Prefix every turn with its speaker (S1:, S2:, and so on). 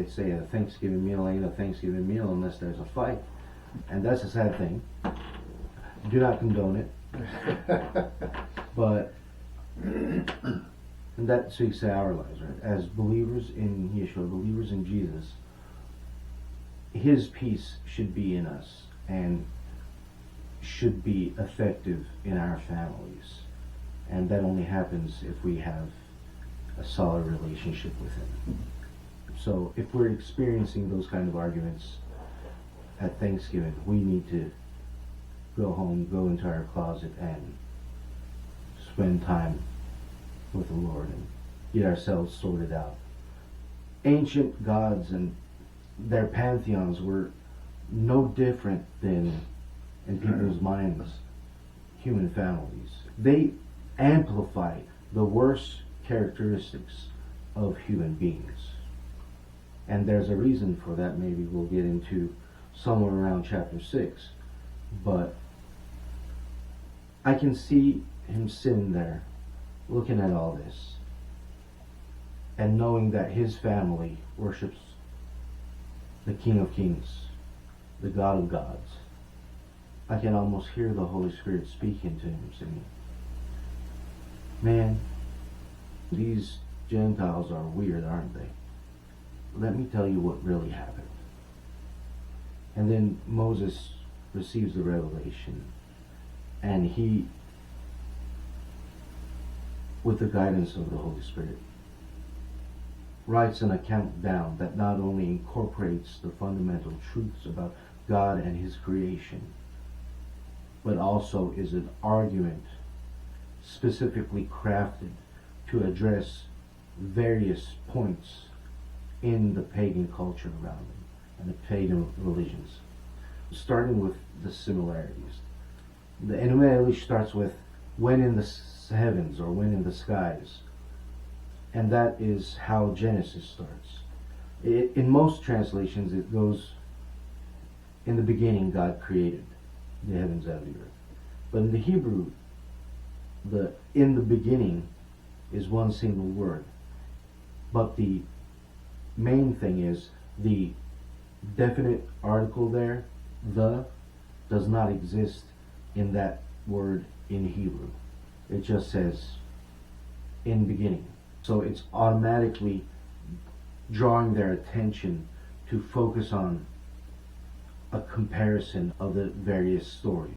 S1: They say a Thanksgiving meal ain't a Thanksgiving meal unless there's a fight. And that's a sad thing. Do not condone it. But and that speaks to our lives, right? As believers in Yeshua, believers in Jesus, His peace should be in us and should be effective in our families. And that only happens if we have a solid relationship with Him. So if we're experiencing those kind of arguments at Thanksgiving, we need to go home, go into our closet, and spend time with the Lord and get ourselves sorted out. Ancient gods and their pantheons were no different than, in people's minds, human families. They amplify the worst characteristics of human beings. And there's a reason for that. Maybe we'll get into somewhere around chapter 6. But I can see him sitting there looking at all this and knowing that his family worships the King of Kings, the God of gods. I can almost hear the Holy Spirit speaking to him, saying, "Man, these Gentiles are weird, aren't they? Let me tell you what really happened." And then Moses receives the revelation, and he, with the guidance of the Holy Spirit, writes an account down that not only incorporates the fundamental truths about God and His creation, but also is an argument specifically crafted to address various points in the pagan culture around them and the pagan religions. Starting with the similarities. The Enuma Elish starts with when in the heavens or when in the skies. And that is how Genesis starts. In most translations it goes, in the beginning God created the heavens and the earth. But in the Hebrew, the in the beginning is one single word. But the main thing is the definite article there, the, does not exist in that word in Hebrew. It just says in beginning. So it's automatically drawing their attention to focus on a comparison of the various stories.